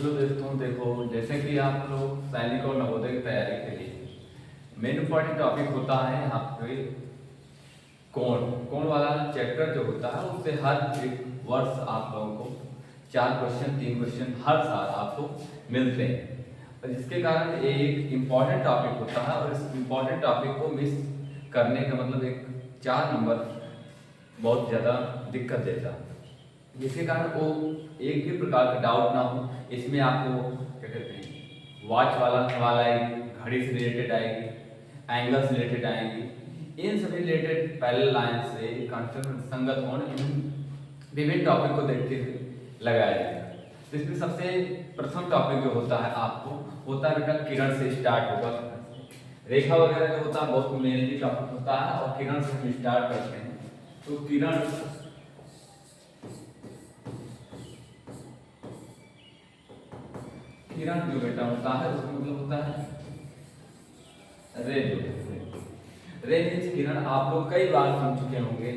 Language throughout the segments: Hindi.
हेलो दोस्तों, देखो जैसे कि आप लोग सैनिक और नवोदय की तैयारी के लिए मेन इम्पॉर्टेंट टॉपिक होता है यहाँ पे कोण कोण वाला चैप्टर जो होता है उससे हर एक वर्ष आप लोगों को 4 क्वेश्चन 3 क्वेश्चन हर साल आपको मिलते हैं और जिसके कारण ये एक इम्पॉर्टेंट टॉपिक होता है और इस इम्पॉर्टेंट टॉपिक को मिस करने का मतलब एक 4 नंबर बहुत ज़्यादा दिक्कत देता है, जिसके कारण वो एक भी प्रकार का डाउट ना हो। इसमें आपको क्या कहते हैं वॉच वाला सवाल आएगी, घड़ी से रिलेटेड आएगी, एंगल से रिलेटेड आएंगी, इन सभी रिलेटेड पैरेलल लाइन से कांस्टेंट संगत कोण इन विभिन्न टॉपिक को देखते हुए लगाया जाएगा। तो इसमें सबसे प्रथम टॉपिक जो होता है आपको होता है बेटा किरण से स्टार्ट होगा। रेखा वगैरह जो होता है बहुत मेनली टॉपिक होता है और किरण से हम स्टार्ट करते हैं। तो किरण किरण जो बेटा होता है उसका मतलब होता है रे। रे मीन्स किरण आप लोग कई बार सुन चुके होंगे,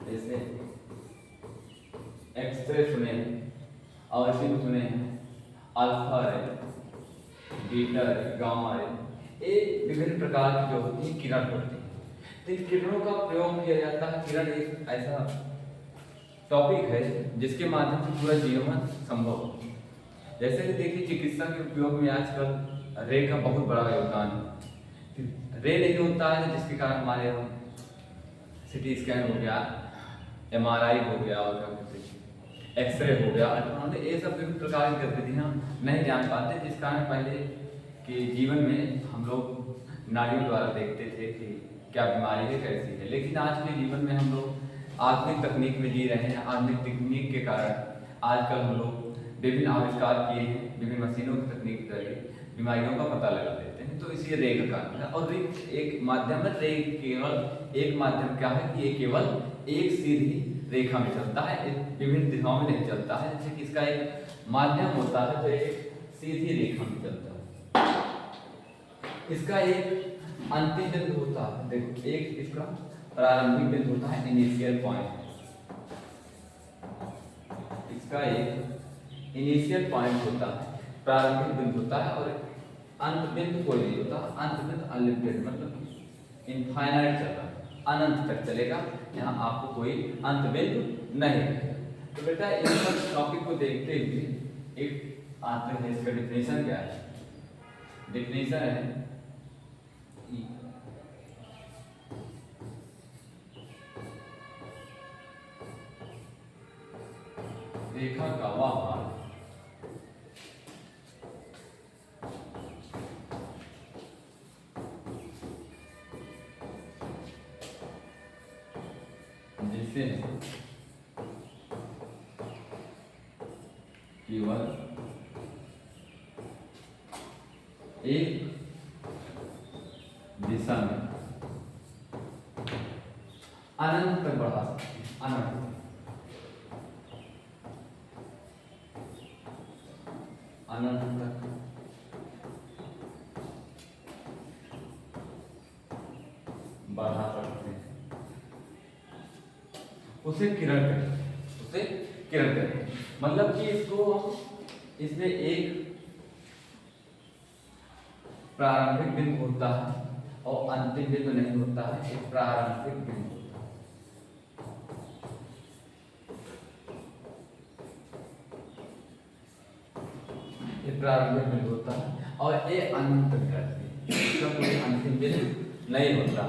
जैसे एक्सरे सुने हैं, आवर्सिंग सुने हैं, अल्फा रे, बीटा रे, गामा रे, ये विभिन्न प्रकार की जो होती है किरण होती है। तो इन किरणों का प्रयोग किया जाता है। किरण एक ऐसा टॉपिक है जिसके माध्यम से पूरा जीवन संभव है। जैसे कि देखिए चिकित्सा के उपयोग में आजकल रे का बहुत बड़ा योगदान है। रे नहीं होता है जिसके कारण हमारे हम सिटी स्कैन हो गया, एमआरआई हो गया और एक्सरे हो गया, अल्ट्रासाउंड, ये सब विभिन्न प्रकार की गतिविधियाँ नहीं जान पाते, जिस कारण पहले के जीवन में हम लोग नाड़ियों द्वारा देखते थे कि क्या बीमारी है कैसी है। लेकिन आज के जीवन में हम लोग आधुनिक तकनीक में जी रहे हैं। आधुनिक तकनीक के कारण आजकल हम लोग विभिन्न आविष्कार किए हैं, विभिन्न मशीनों की तकनीक के जरिए बीमारियों का पता लगा देते हैं। तो इसी रे का कारण है। और रे एक माध्यम है, रे केवल एक माध्यम क्या है कि ये केवल एक सीधी रेखा में चलता है, विभिन्न दिशाओं में नहीं चलता है। जैसे कि इसका एक माध्यम होता है जो एक सीधी रेखा में चलता है। इसका एक अंतिम बिंदु होता है, देखो एक इसका प्रारंभिक बिंदु होता है, इनिशियल पॉइंट। इसका एक इनिशियल पॉइंट होता है, प्रारंभिक बिंदु होता है, और अंत बिंदु कोई नहीं होता। अंत बिंदु अनलिमिटेड मतलब इनफाइनाइट चलता है, अनंत तक चलेगा। यहाँ आपको कोई अंत बिंदु नहीं है। तो बेटा इन सब टॉपिक को देखते हुए एक आते हैं, इसका डिफिनेशन क्या है। डिफिनेशन है रेखा का वह भाग जिसे केवल एक दिशा में अनंत तक बढ़ा सकते हैं। अनंत तक बढ़ा सकते हैं, उसे किरण कहते हैं। उसे किरण कहते हैं मतलब कि इसको हम इसमें एक प्रारंभिक बिंदु होता है और अंतिम बिंदु नहीं होता है, एक प्रारंभिक बिंदु होता है। ये प्रारंभिक बिंदु होता है और ये अनंत तक जाती है, इसका कोई अंतिम बिंदु नहीं होता।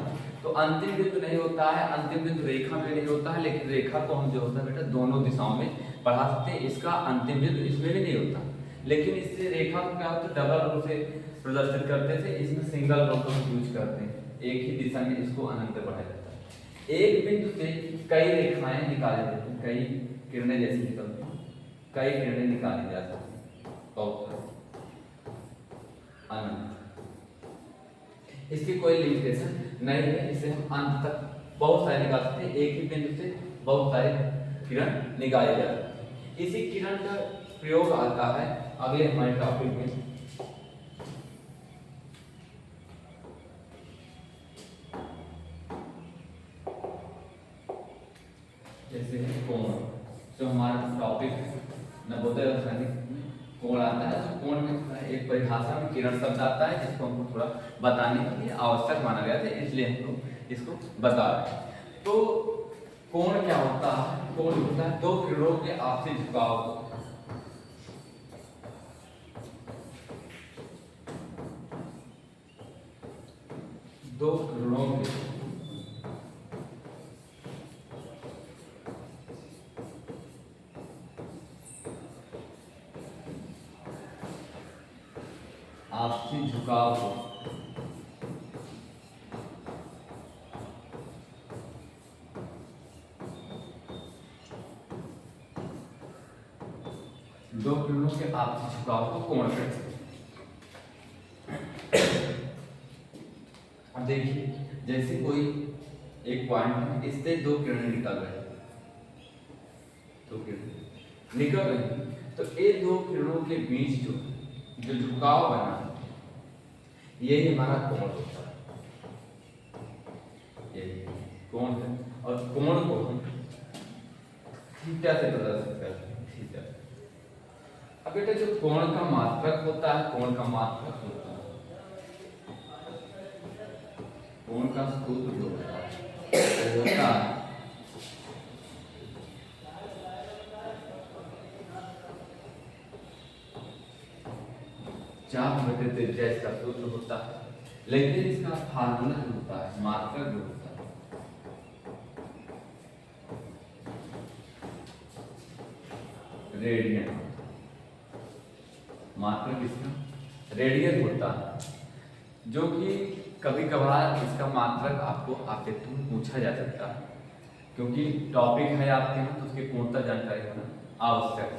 तो अंतिम बिंदु नहीं होता है, अंतिम बिंदु रेखा में नहीं होता है, लेकिन रेखा को हम जो होता है बेटा दोनों दिशाओं में बढ़ा सकते हैं। इसका अंतिम बिंदु इसमें भी नहीं होता, लेकिन इससे रेखा को क्या होता है डबल रो से प्रदर्शित करते थे। इसमें सिंगल रो को यूज करते हैं, एक ही दिशा में इसको अनंत बढ़ाया जाता है। एक बिंदु से कई रेखाएं निकाली जाती हैं, कई किरणें जैसी निकलती हैं, कई किरणें निकाली जा सकती हैं, बहुत अनंत। इसकी कोई लिमिटेशन नहीं है, इसे हम अंत तक बहुत सारे निकाल सकते हैं। एक ही बिंदु से बहुत सारे किरण निकाले जा सकते हैं। इसी किरण का प्रयोग आता है अगले हमारे टॉपिक में, जैसे कोण, जो हमारा टॉपिक है नवोदय और सैनिक कोण आता है, तो कोण में थोड़ा एक परिभाषा में किरण शब्द आता है जिसको हमको थोड़ा बताने के लिए आवश्यक माना गया था, इसलिए हम लोग इसको बता रहे हैं। तो कोण क्या होता है? कोण होता है दो किरणों के आपसी झुकाव को, दो किरणों के आपसी झुकाव को दो किरणों के आपसी झुकाव को कोण कहते हैं। अब देखिए, जैसे कोई एक पॉइंट है, इससे दो किरणें निकल रही हैं, दो किरणें निकल रही हैं, तो ये दो किरणों के बीच जो झुकाव बना है, यही हमारा कोण होता है, यही कोण है। और कोण को हम थीटा से प्रदर्शित करते हैं, थीटा। अब बेटा जो कोण का मात्रक होता है, कोण का मात्रक होता है, कोण का सूत्र जो होता है वो होता है चाप बटे त्रिज्या, इसका सूत्र होता है। लेकिन इसका फार्मूला जो होता है, मात्रक जो होता है, रेडियन, मात्रक इसका रेडियन होता है, जो कि कभी कभार इसका मात्रक आपको आपके में पूछा जा सकता है, क्योंकि टॉपिक है आपके यहाँ, तो उसकी पूर्णतः जानकारी होना आवश्यक है।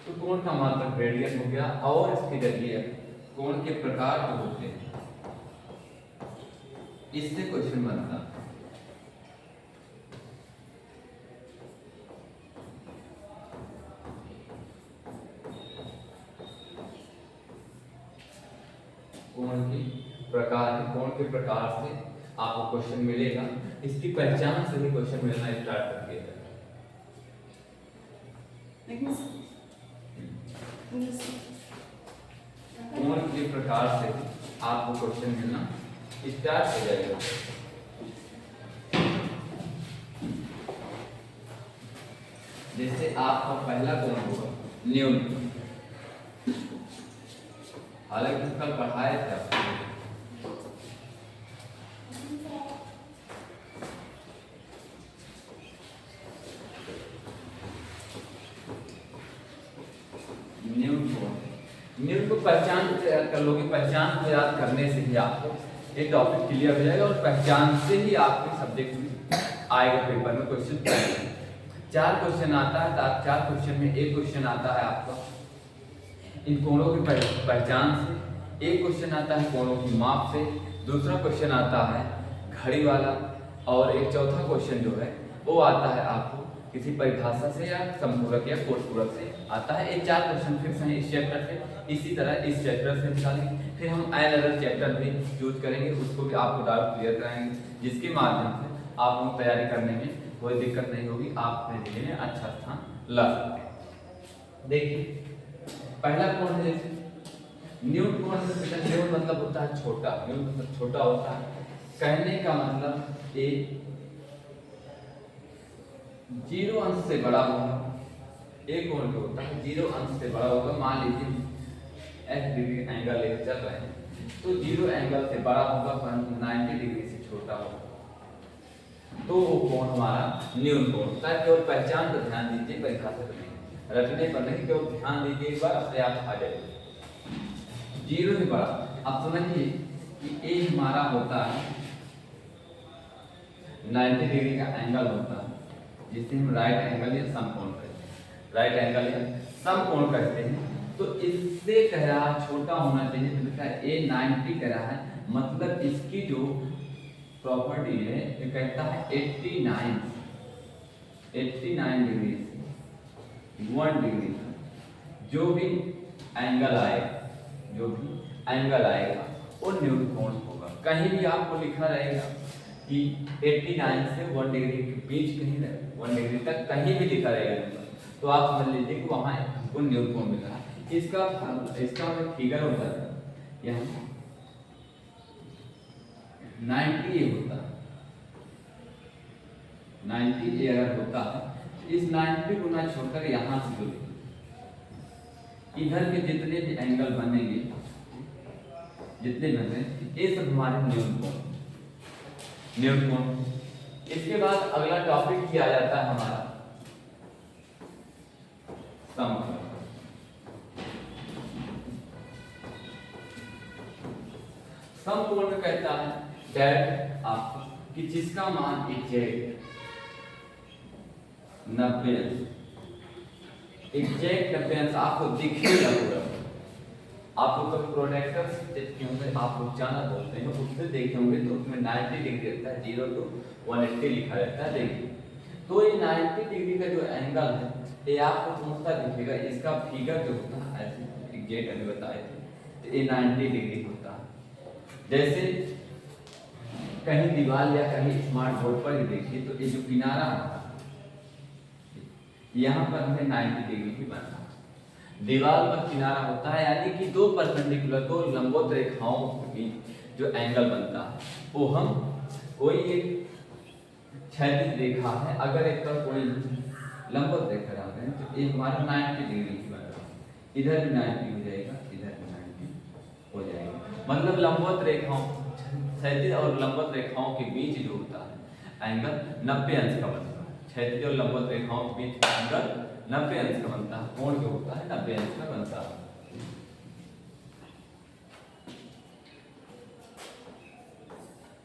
तो कोण का मात्रक रेडियन हो गया, और इसके जरिए कोण के प्रकार जो होते हैं, इससे क्वेश्चन बनता है। कोण की प्रकार, कोण के प्रकार से आपको क्वेश्चन मिलेगा, इसकी पहचान से ही क्वेश्चन मिलना स्टार्ट कर दिया जाएगा। कोण के प्रकार से आपको क्वेश्चन मिलना स्टार्ट हो जाएगा। जैसे आपका पहला कोण होगा न्यून, हालांकि कल पढ़ाया था, न्यून को पहचान कर लोगे, पहचान को याद करने से ही आपको एक टॉपिक क्लियर हो जाएगा, और पहचान से ही आपके सब्जेक्ट में आएगा, पेपर में क्वेश्चन। 4 क्वेश्चन आता है, तो 4 क्वेश्चन में एक क्वेश्चन आता है आपका इन कोणों की पहचान से, एक क्वेश्चन आता है कोणों की माप से, दूसरा क्वेश्चन आता है घड़ी वाला, और एक चौथा क्वेश्चन जो है वो आता है आपको किसी परिभाषा से या संपूरक या कोटपूरक से आता है। ये 4 क्वेश्चन फिक्स हैं इस चैप्टर से, इसी तरह इस चैप्टर से निकालेंगे, फिर हम अदर चैप्टर भी यूज करेंगे, उसको भी आपको डाउट क्लियर कराएंगे, जिसके माध्यम से आपको तैयारी करने में कोई दिक्कत नहीं होगी, आप अपने जिले में अच्छा स्थान ला सकते हैं। देखिए पहला कोण है जैसे न्यून कोण से, न्यून मतलब होता है छोटा, न्यून मतलब छोटा होता है, कहने का मतलब ये 0 अंश से बड़ा होगा, एक कोण जो होता है 0 अंश से बड़ा होगा। मान लीजिए 1 डिग्री एंगल लेकर चल रहे हैं, तो 0 एंगल से बड़ा होगा, परंतु 90 डिग्री से छोटा होगा, तो वो कोण हमारा न्यून कोण होता है। केवल पहचान पर ध्यान दीजिए, परिभाषा पर नहीं, रटने पर नहीं, केवल ध्यान दीजिए, एक बार अपने आप आ जाएगा। 0 से बड़ा, अब समझिए कि ए हमारा होता है 90 डिग्री का एंगल होता है, जिसे हम राइट एंगल या समकोण कहते हैं, राइट एंगल या समकोण कहते हैं। तो इससे कह रहा है छोटा होना चाहिए, तो लिखा है ए 90 कह रहा है, मतलब इसकी जो प्रॉपर्टी है ये कहता है 89 डिग्री से 1 डिग्री जो भी एंगल आएगा वो न्यून कोण होगा। कहीं भी आपको लिखा रहेगा कि 89 से 1 डिग्री के बीच, कहीं 1 डिग्री तक कहीं भी लिखा रहेगा, तो आप समझ लीजिए कि वहाँ वो न्यून कोण मिल रहा है। इसका फिगर होता है यहाँ 90 ए होता है। 90 ए अगर होता है तो इस 90 को ना छोड़कर यहाँ से जो इधर के जितने भी एंगल बनेंगे, जितने बने ये सब हमारे न्यून कोण। इसके बाद अगला टॉपिक किया जाता है हमारा समकोण। समकोण में कहता है दैट आपको कि जिसका मान एग्जैक्ट 90 अंश आपको दिखेगा पूरा। आपको कभी प्रोटेक्टर देखते होंगे, आप लोग जाना बोलते हैं, उससे देखे होंगे तो उसमें 90 डिग्री रहता है, 0 to 180 लिखा रहता है। देखिए तो ये 90 डिग्री का जो एंगल है ये आपको कौन सा दिखेगा, इसका फिगर जो होता है ऐसे एग्जैक्ट अभी बताए थे तो ये 90 डिग्री होता है। जैसे कहीं दीवार या कहीं स्मार्ट बोर्ड पर ही देखिए तो ये जो किनारा होता है यहाँ पर हमें 90 डिग्री की बनता है। दीवार पर किनारा होता है यानी कि दो परपेंडिकुलर, दो लंबवत रेखाओं के बीच जो एंगल बनता है वो हम कोई एक क्षैतिज रेखा है, अगर एक पर कोई लंबवत रेखा डालते हैं तो ये हमारा 90 डिग्री की बन रहा है। इधर भी 90 हो जाएगा, इधर भी 90 हो जाएगा। मतलब लंबवत रेखाओं, क्षैतिज और लंबवत रेखाओं के बीच जो होता है एंगल 90 अंश का बनता है। क्षैतिज और लंबवत रेखाओं के बीच एंगल 90 अंश का बनता है। कोण जो होता है 90 अंश का बनता है।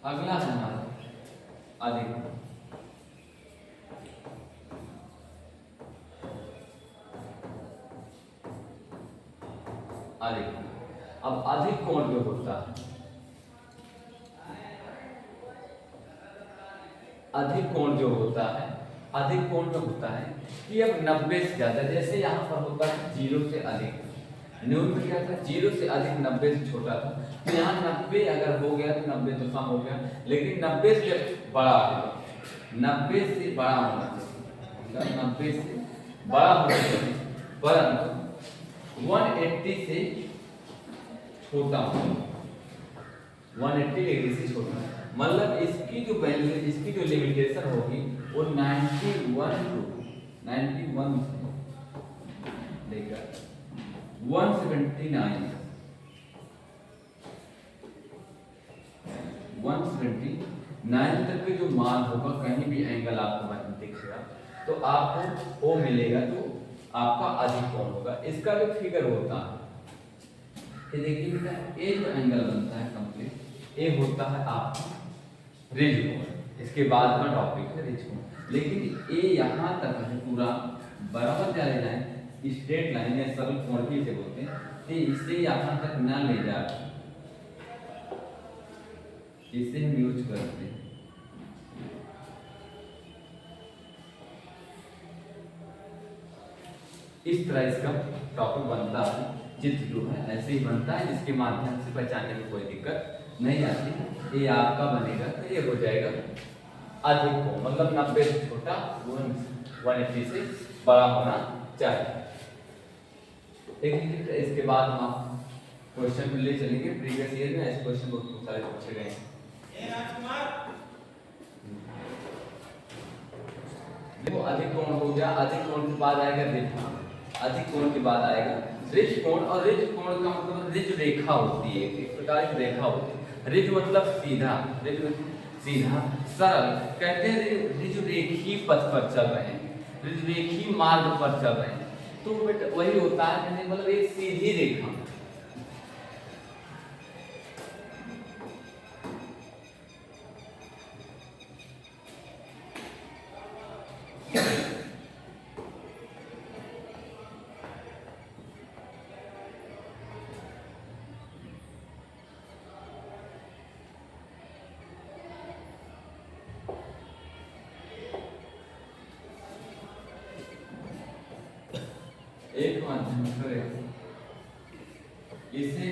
अगला है हमारा अधिक कोण। अधिक कोण, अब अधिक कोण जो होता है, अधिक कोण जो होता है, अधिक कोण में होता है कि अब 90 से ज्यादा, जैसे यहाँ पर होता है 0 से अधिक, न्यून में क्या था 0 से अधिक 90 से छोटा था, तो यहाँ 90 अगर हो गया तो 90 तो कम हो गया, लेकिन 90 से बड़ा होगा, 90 से बड़ा होना चाहिए, 90 से बड़ा होना चाहिए, परंतु 180 से छोटा होगा, 180 डिग्री से छोटा। मतलब इसकी जो वैल्यू, इसकी जो लिमिटेशन होगी वो 91 से लेकर 179 तक के जो मान होगा, कहीं भी एंगल आपको दिखेगा तो आपको वो मिलेगा, तो आपका अधिक कोण होगा। इसका जो फिगर होता है ये देखिए बेटा, ये जो एंगल बनता है कंप्लीट, ये होता है आपका रिज कोण। इसके बाद का टॉपिक है रिज कोण, लेकिन ये यहाँ तक है पूरा बराबर जा रही लाइन, स्ट्रेट लाइन या सरल कोण भी इसे बोलते हैं, तो इसे यहाँ तक ना ले जा, इसे हम यूज करते हैं। इस तरह इसका टॉपिक बनता है, चित्र जो है ऐसे ही बनता है, जिसके माध्यम से पहचानने में कोई दिक्कत नहीं आती। ये आपका बनेगा तो ये हो जाएगा अधिक कोण, मतलब 90 से छोटा, 180 से बड़ा होना चाहिए। देखिए इसके बाद हम आप क्वेश्चन ले चलेंगे। प्रीवियस ईयर में ऐसे क्वेश्चन बहुत सारे पूछे गए हैं। देखो अधिक कोण हो गया, अधिक कोण के बाद आएगा रिज कोण, अधिक कोण के बाद आएगा रिज कोण। और रिज कोण का मतलब रिज रेखा होती है, एक प्रकार की रेखा होती है। रिज मतलब सीधा, रिज सीधा सरल, कहते हैं रिज रेखी पथ पर चल रहे हैं, रिज रेखी मार्ग पर चल रहे हैं, तो बेटा वही होता है, मतलब एक सीधी रेखा। एक माध्यम इसे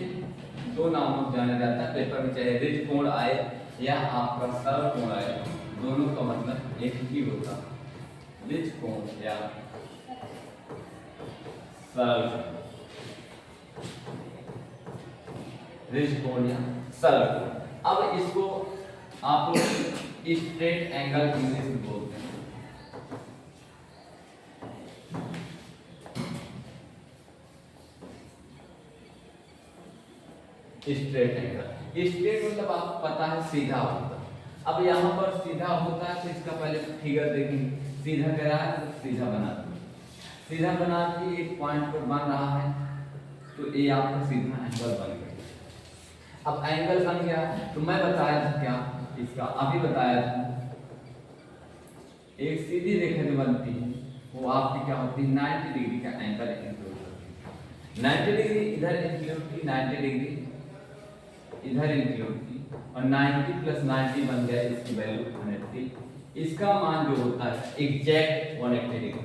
दो नामों से जाना जाता है पेपर में, चाहे रिज कोण आए या आपका सरल कोण आए, दोनों का मतलब एक ही होता है, रिज कोण या सरल कोण। रिज कोण या सरल कोण। अब इसको आप स्ट्रेट एंगल इंग्लिश में बोलते हैं। स्ट्रेट एंगल, स्ट्रेट मतलब आपको पता है सीधा होता है। अब यहाँ पर सीधा होता है तो इसका पहले फिगर देखेंगे, सीधा कह रहा है तो सीधा बना दो, सीधा बना के एक पॉइंट पर बन रहा है तो ये आपका सीधा एंगल बन गया। अब एंगल बन गया तो मैं बताया था क्या इसका, अभी बताया था एक सीधी रेखा जो बनती है वो आपकी क्या होती है 90 डिग्री का एंगल इंक्लूड करती है। 90 डिग्री इधर इंक्लूड की, 90 डिग्री इधर इंक्लूड की और 90 प्लस 90 बन गया इसकी वैल्यू 180। इसका मान जो होता है एग्जैक्ट 180 डिग्री,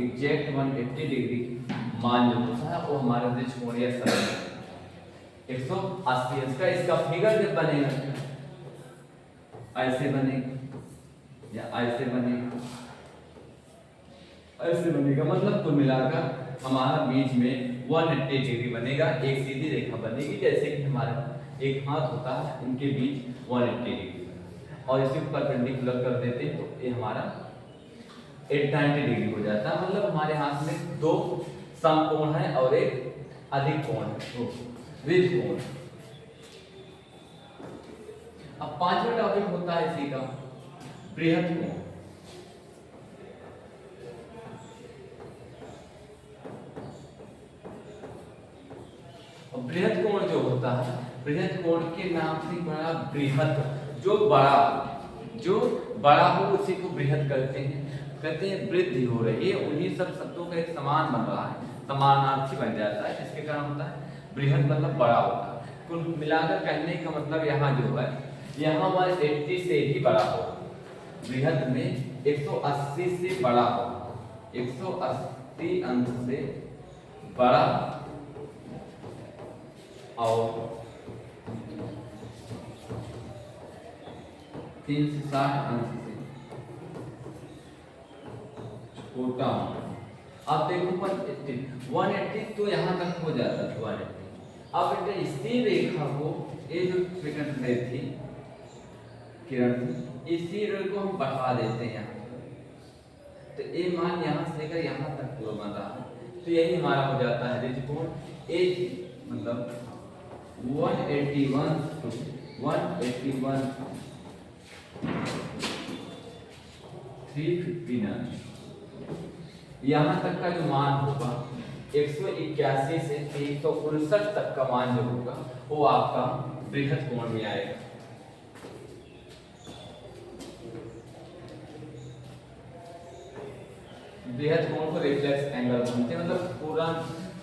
एग्जैक्ट 180 डिग्री मान जो होता है वो हमारा त्रिकोणीय सरल 180। इसका इसका फिगर जब बनेगा ऐसे बनेगा या ऐसे बनेगा, ऐसे बनेगा, मतलब कुल मिलाकर हमारा बीच में 180 डिग्री बनेगा, एक सीधी रेखा बनेगी जैसे कि हमारा एक हाथ होता है इनके बीच 180 डिग्री, और इसे परपेंडिकुलर कर देते हैं तो ये हमारा 890 डिग्री हो जाता है। मतलब हमारे हाथ में दो समकोण है और एक अधिक कोण है, तो रिज कोण। अब पांचवा टॉपिक होता है इसी का बृहद कोण। बृहद कोण जो होता है, बृहद कोण के नाम से बड़ा बृहद, जो बड़ा हो उसी को बृहद कहते हैं वृद्धि हो रही है, उन्हीं सब शब्दों का एक समान बन रहा है, समानार्थी बन जाता है, जिसके कारण होता है बृहद मतलब बड़ा होता है। कुल मिलाकर कहने का मतलब यहाँ जो है यहाँ 180 से ही बड़ा हो, बृहद में 180 से बड़ा हो, 180 अंश से बड़ा और 360 अंश से छोटा। आप देखो 180 तो यहाँ तक हो जाता था 180। अब बेटा इसी रेखा को, ये जो सेकंड रे थी किरण, इसी रे को हम बढ़ा देते हैं यहाँ, तो ये मान यहाँ से लेकर यहाँ तक पूरा बन रहा है, तो यही हमारा हो जाता है रिज कोण। ए मतलब 181 to 181 359, यहाँ तक का जो मान होगा 181 से 359 तक का मान जो होगा वो आपका बृहद कोण में आएगा। बृहद कोण को रिफ्लेक्स एंगल बोलते हैं, मतलब पूरा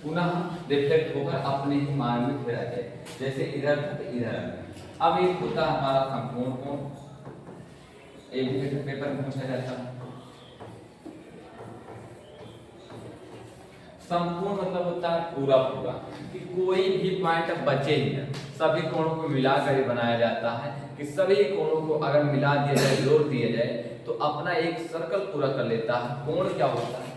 पुनः रिफ्लेक्ट होकर अपने ही मान में फिर आ जाए, जैसे इधर था तो इधर आ गया। अब एक होता है हमारा समकोण कोण, एक भी पेपर में पूछा जाता है। समकोण मतलब होता है पूरा पूरा, कि कोई भी पॉइंट बचे ही ना, सभी कोणों को मिलाकर ही बनाया जाता है, कि सभी कोणों को अगर मिला दिया जाए, जोड़ दिया जाए तो अपना एक सर्कल पूरा कर लेता है। कोण क्या होता है,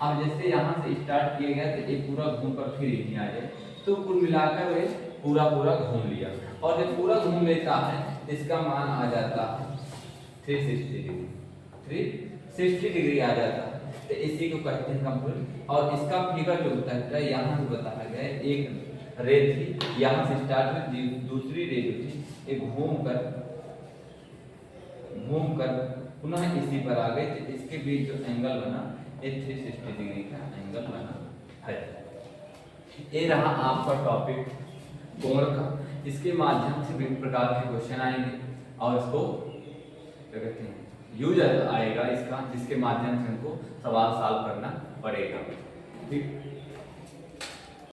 अब जैसे यहाँ से स्टार्ट किया गया तो एक पूरा घूमकर फिर यहीं आ जाए, तो कुल मिलाकर वे पूरा पूरा घूम लिया, और जब पूरा घूम लेता है इसका मान आ जाता है 360 डिग्री, 360 डिग्री आ जाता है, तो इसी को कहते हैं कंप्लीट। और इसका फिगर जो होता है यहाँ से बताया गया, एक रे थी यहाँ से स्टार्ट हुई, दूसरी रे जो थी एक घूम कर पुनः इसी पर आ गई, तो इसके बीच जो एंगल बना ये 360 डिग्री का एंगल बना है। ये रहा आपका टॉपिक कोण का। इसके माध्यम से विभिन्न प्रकार के क्वेश्चन आएंगे और इसको क्या कहते हैं यूज आएगा इसका, जिसके माध्यम से हमको सवाल सॉल्व करना पड़ेगा। ठीक।